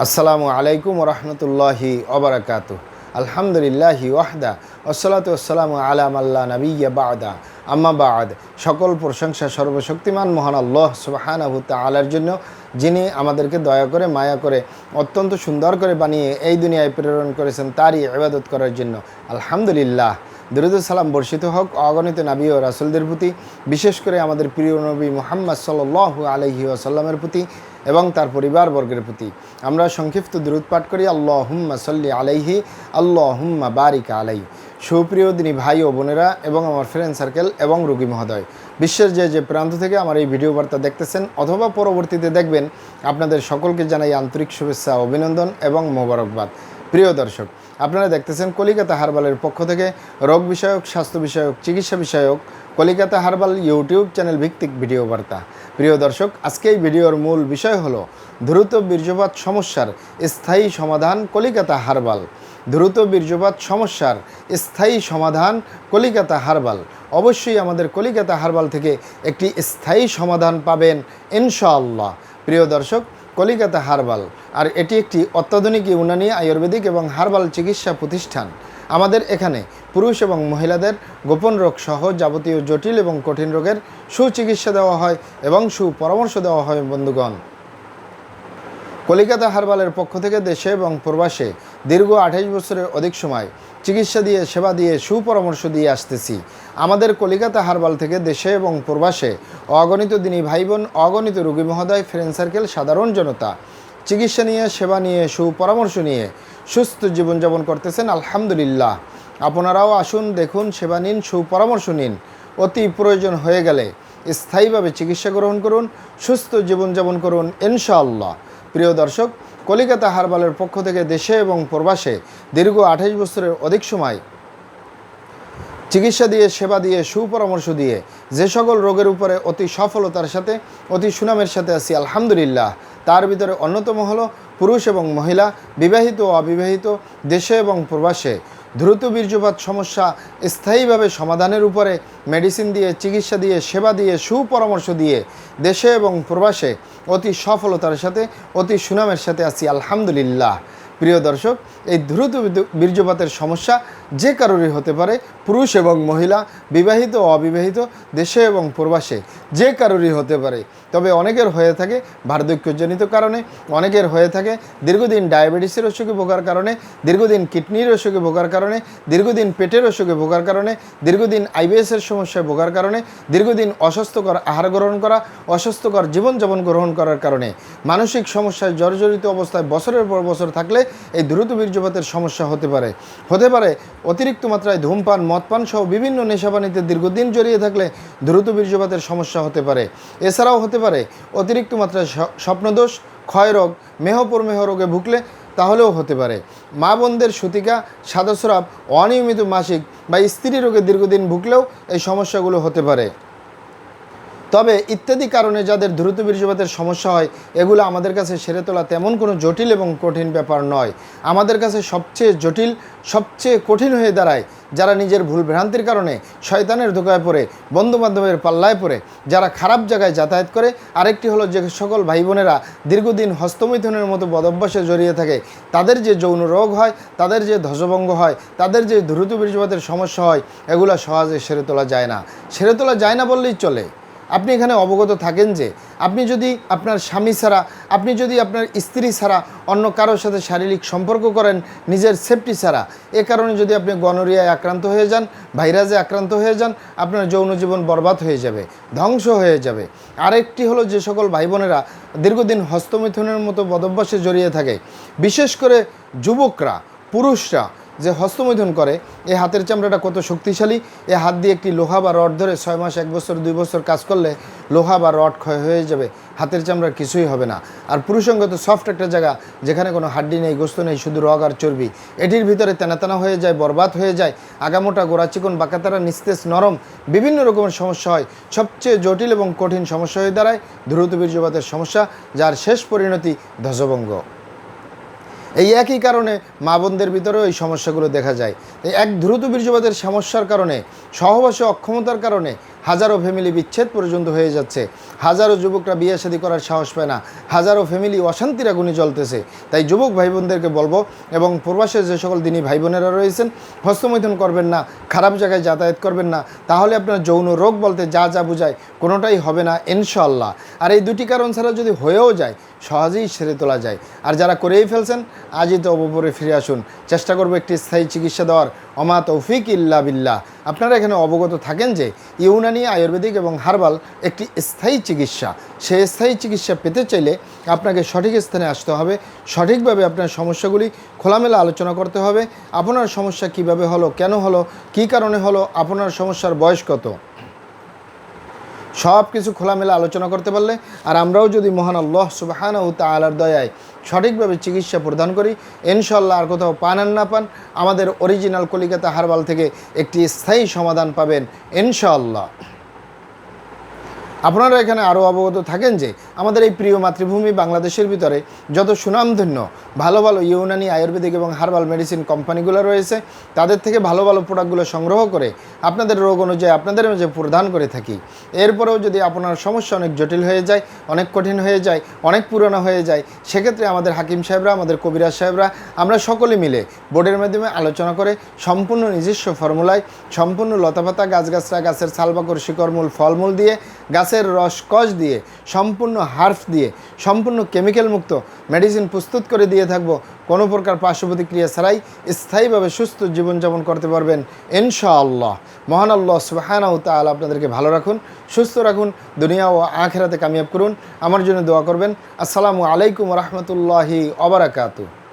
আসসালামু আলাইকুম রহমতুল্লাহি ওবারাকাতুহ। আলহামদুলিল্লাহি ওয়াহদা ওয়াসসালাতু ওয়াসসালামু আলা মাল্লা নাবিয়্যা বা'দা আম্মা বা'দ। সকল প্রশংসা সর্বশক্তিমান মহান আল্লাহ সুবহানাহু তাআলার জন্য, যিনি আমাদেরকে দয়া করে মায়া করে অত্যন্ত সুন্দর করে বানিয়ে এই দুনিয়ায় প্রেরণ করেছেন তারই ইবাদত করার জন্য। আলহামদুলিল্লাহ। দরুদ সালাম বর্ষিত হোক অগণিত নবী ও রাসূলদের প্রতি, বিশেষ করে আমাদের প্রিয় নবী মুহাম্মদ সাল্লাল্লাহু আলাইহি ওয়াসাল্লামের প্রতি এবং তার পরিবারবর্গের প্রতি। আমরা সংক্ষিপ্ত দরুদ পাঠ করি, আল্লাহুম্মা সাল্লি আলাইহি আল্লাহুম্মা বারিক আলাইহি। সুপ্রিয় দিনী ভাই ও বোনেরা এবং আমার ফ্রেন্ড সার্কেল এবং রোগী মহোদয়, বিশ্বের যে প্রান্ত থেকে আমার এই ভিডিও বার্তা দেখতেছেন অথবা পরবর্তীতে দেখবেন, আপনাদের সকলকে জানাই আন্তরিক শুভেচ্ছা, অভিনন্দন এবং মোবারকবাদ। প্রিয় দর্শক, আপনারা দেখতেছেন কলিকাতা হারবালের পক্ষ থেকে রোগ বিষয়ক, স্বাস্থ্য বিষয়ক, চিকিৎসা বিষয়ক কলিকাতা হারবাল ইউটিউব চ্যানেল ভিত্তিক ভিডিও বার্তা। প্রিয় দর্শক, আজকে এই ভিডিওর মূল বিষয় হলো দ্রুত বীর্যপাত সমস্যার স্থায়ী সমাধান কলিকাতা হারবাল। দ্রুত বীর্যপাত সমস্যার স্থায়ী সমাধান কলিকাতা হারবাল। অবশ্যই আমাদের কলিকাতা হারবাল থেকে একটি স্থায়ী সমাধান পাবেন ইনশাআল্লাহ। প্রিয় দর্শক, কলিকাতা হারবাল আর এটি একটি অত্যাধুনিক ইউনানি, আয়ুর্বেদিক এবং হারবাল চিকিৎসা প্রতিষ্ঠান। আমাদের এখানে পুরুষ এবং মহিলাদের গোপন রোগ সহ যাবতীয় জটিল এবং কঠিন রোগের সুচিকিৎসা দেওয়া হয় এবং সুপরামর্শ দেওয়া হয়। বন্ধুগণ, কলিকাতা হারবালের পক্ষ থেকে দেশে এবং প্রবাসে দীর্ঘ 28 বছরের অধিক সময় চিকিৎসা দিয়ে, সেবা দিয়ে, সুপরামর্শ দিয়ে আসতেছি। আমাদের কলিকাতা হারবাল থেকে দেশে এবং প্রবাসে অগণিত দিনী ভাই বোন, অগণিত রোগী মহোদয়, ফ্রেন্ড সার্কেল, সাধারণ জনতা চিকিৎসা নিয়ে, সেবা নিয়ে, সুপরামর্শ নিয়ে সুস্থ জীবনযাপন করতেছেন। আলহামদুলিল্লাহ। আপনারাও আসুন, দেখুন, সেবা নিন, সুপরামর্শ নিন। অতি প্রয়োজন হয়ে গেলে স্থায়ীভাবে চিকিৎসা গ্রহণ করুন, সুস্থ জীবনযাপন করুন ইনশাআল্লাহ। প্রিয় দর্শক, কলিকাতা হারবালের পক্ষ থেকে দেশে এবং প্রবাসে দীর্ঘ 28 বছরের অধিক সময় চিকিৎসা দিয়ে, সেবা দিয়ে, সুপরামর্শ দিয়ে যে সকল রোগের উপরে অতি সফলতার সাথে, অতি সুনামের সাথে আছি আলহামদুলিল্লাহ, তার ভিতরে অন্যতম হলো পুরুষ এবং মহিলা, বিবাহিত ও অবিবাহিত, দেশে এবং প্রবাসে দ্রুত বীর্যপাত সমস্যা স্থায়ীভাবে সমাধানের উপরে মেডিসিন দিয়ে, চিকিৎসা দিয়ে, সেবা দিয়ে, সুপরামর্শ দিয়ে দেশে এবং প্রবাসে অতি সফলতার সাথে, অতি সুনামের সাথে আছি আলহামদুলিল্লাহ। প্রিয় দর্শক, এই দ্রুত বীর্যপাতের সমস্যা যে কারোরই হতে পারে, পুরুষ এবং মহিলা, বিবাহিত ও অবিবাহিত, দেশে এবং প্রবাসে যে কারোরই হতে পারে। তবে অনেকের হয়ে থাকে বার্ধক্যজনিত কারণে, অনেকের হয়ে থাকে দীর্ঘদিন ডায়াবেটিসের অসুখে ভোগার কারণে, দীর্ঘদিন কিডনির অসুখে ভোগার কারণে, দীর্ঘদিন পেটের অসুখে ভোগার কারণে, দীর্ঘদিন আইবিএসের সমস্যায় ভোগার কারণে, দীর্ঘদিন অস্বাস্থ্যকর আহার গ্রহণ করা, অস্বাস্থ্যকর জীবনযাপন গ্রহণ করার কারণে, মানসিক সমস্যায় জর্জরিত অবস্থায় বছরের পর বছর থাকলে এই দ্রুত বীর্যপাতের সমস্যা হতে পারে। অতিরিক্ত মাত্রায় ধূমপান, মদপান সহ বিভিন্ন নেশাপানিতে দীর্ঘদিন জড়িয়ে থাকলে দ্রুত বীর্যপাতের সমস্যা হতে পারে। এছাড়াও হতে পারে অতিরিক্ত মাত্রায় স্বপ্নদোষ, ক্ষয়রোগ, মেহপ্রমেহ রোগে ভুগলে তাহলেও হতে পারে। মা বোনদের সূতিকা, সাদাস্রাব, অনিয়মিত মাসিক বা স্ত্রী রোগে দীর্ঘদিন ভুগলেও এই সমস্যাগুলো হতে পারে। তবে ইত্যাদি কারণে যাদের দ্রুত বীর্যপাতের সমস্যা হয়, এগুলো আমাদের কাছে সেরে তোলা তেমন কোনো জটিল এবং কঠিন ব্যাপার নয়। আমাদের কাছে সবচেয়ে জটিল, সবচেয়ে কঠিন হয়ে দাঁড়ায় যারা নিজের ভুল ভ্রান্তির কারণে শয়তানের ধোকায় পড়ে, বন্ধুবান্ধবের পাল্লায় পড়ে, যারা খারাপ জায়গায় যাতায়াত করে। আরেকটি হলো যে সকল ভাই বোনেরা দীর্ঘদিন হস্তমৈথুনের মতো বদভ্যাসে জড়িয়ে থাকে, তাদের যে যৌন রোগ হয়, তাদের যে ধ্বজভঙ্গ হয়, তাদের যে দ্রুত বীর্যপাতের সমস্যা হয়, এগুলো সহজে সেরে তোলা যায় না। সেরে তোলা যায় না বললেই চলে। আপনি এখানে অবগত থাকেন যে আপনি যদি আপনার স্বামী ছাড়া, আপনি যদি আপনার স্ত্রী ছাড়া অন্য কারোর সাথে শারীরিক সম্পর্ক করেন নিজের সেফটি ছাড়া, এ কারণে যদি আপনি গনোরিয়ায় আক্রান্ত হয়ে যান, ভাইরাসে আক্রান্ত হয়ে যান, আপনার যৌন জীবন বরবাদ হয়ে যাবে, ধ্বংস হয়ে যাবে। আরেকটি হলো যে সকল ভাই বোনেরা দীর্ঘদিন হস্তমৈথুনের মতো বদভ্যাসে জড়িয়ে থাকে, বিশেষ করে যুবকরা, পুরুষরা যে হস্তমৈথুন করে, এই হাতের চামড়াটা কত শক্তিশালী। এই হাত দিয়ে একটি লোহা বা রড ধরে 6 মাস, 1 বছর, 2 বছর কাজ করলে লোহা বা রড ক্ষয় হয়ে যাবে, হাতের চামড়ার কিছুই হবে না। আর পুরুষাঙ্গ তো সফট একটা জায়গা, যেখানে কোনো হাড্ডি নেই, গোস্ত নেই, শুধু রগ আর চর্বি। এটির ভিতরে তেনা হয়ে যায়, বরবাদ হয়ে যায়, আগামোটা, গোড়া চিকন, বাঁকাতারা, নিস্তেজ, নরম, বিভিন্ন রকমের সমস্যা হয়। সবচেয়ে জটিল এবং কঠিন সমস্যা হয়ে দাঁড়ায় দ্রুত বীর্যপাতের সমস্যা, যার শেষ পরিণতি ধ্বজভঙ্গ। এই একই কারণে মা বোনদের ভিতরেও এই সমস্যাগুলো দেখা যায়। এই এক দ্রুত বীর্যপাতের সমস্যার কারণে, সহবাসে অক্ষমতার কারণে হাজারো ফ্যামিলি বিচ্ছেদ পর্যন্ত হয়ে যাচ্ছে, হাজারো যুবকরা বিয়ে শাদী করার সাহস পায় না, হাজারো ফ্যামিলি অশান্তির আগুনে জ্বলতেছে। তাই যুবক ভাই বোনদেরকে বলবো এবং প্রবাসে যে সকল দিনী ভাই বোনেরা রয়েছেন, হস্তমৈথুন করবেন না, খারাপ জায়গায় যাতায়াত করবেন না, তাহলে আপনার যৌন রোগ বলতে যা যা বোঝায় কোনোটাই হবে না ইনশাআল্লাহ। আর এই দুটি কারণ ছাড়া যদি হয়েও যায় সহজেই সেরে তোলা যায়। আর যারা করেই ফেলছেন আজই তো অবপরে ফিরে আসুন, চেষ্টা করবো একটি স্থায়ী চিকিৎসা দেওয়ার। অমা তৌফিক ইল্লা বিল্লাহ। আপনারা এখানে অবগত থাকেন যে ইউনানি, আয়ুর্বেদিক এবং হার্বাল একটি স্থায়ী চিকিৎসা। সেই স্থায়ী চিকিৎসা পেতে চাইলে আপনাকে সঠিক স্থানে আসতে হবে, সঠিকভাবে আপনার সমস্যাগুলি খোলামেলা আলোচনা করতে হবে। আপনার সমস্যা কিভাবে হলো, কেন হলো, কী কারণে হলো, আপনার সমস্যার বয়স কত, সব কিছু খোলামেলা আলোচনা করতে পারলে, আর আমরাও যদি মহান আল্লাহ সুবহানাহু ওয়া তাআলার দয়ায় সঠিকভাবে চিকিৎসা প্রদান করি, ইনশাআল্লাহ আর কোথাও পান আর না পান, আমাদের অরিজিনাল কলিকাতা হার্বাল থেকে একটি স্থায়ী সমাধান পাবেন ইনশাআল্লাহ। আপনারা এখানে আরও অবগত থাকেন যে আমাদের এই প্রিয় মাতৃভূমি বাংলাদেশের ভিতরে যত সুনামধন্য ভালো ভালো ইউনানি, আয়ুর্বেদিক এবং হার্বাল মেডিসিন কোম্পানিগুলো রয়েছে, তাদের থেকে ভালো ভালো প্রোডাক্টগুলো সংগ্রহ করে আপনাদের রোগ অনুযায়ী আপনাদের মাঝে প্রদান করে থাকি। এরপরেও যদি আপনার সমস্যা অনেক জটিল হয়ে যায়, অনেক কঠিন হয়ে যায়, অনেক পুরনো হয়ে যায়, সেক্ষেত্রে আমাদের হাকিম সাহেবরা, আমাদের কবিরাজ সাহেবরা, আমরা সকলে মিলে বোর্ডের মাধ্যমে আলোচনা করে সম্পূর্ণ নিজস্ব ফর্মুলায়, সম্পূর্ণ লতাপাতা, গাছগাছরা, গাছের ছালবাকড়, শিকড়মূল, ফলমূল দিয়ে, গাছের রস কষ দিয়ে, সম্পূর্ণ হার্ফ দিয়ে, সম্পূর্ণ কেমিক্যাল মুক্ত মেডিসিন প্রস্তুত করে দিয়ে থাকবো। কোনো প্রকার পার্শ্ব প্রতিক্রিয়া ছাড়াই স্থায়ীভাবে সুস্থ জীবনযাপন করতে পারবেন ইনশাআল্লাহ। মহান আল্লাহ সুবহানাহু ওয়া তাআলা আপনাদেরকে ভালো রাখুন, সুস্থ রাখুন, দুনিয়া ও আখিরাতে কামিয়াব করুন। আমার জন্য দোয়া করবেন। আসসালামু আলাইকুম ওয়া রাহমাতুল্লাহি ওয়া বারাকাতুহু।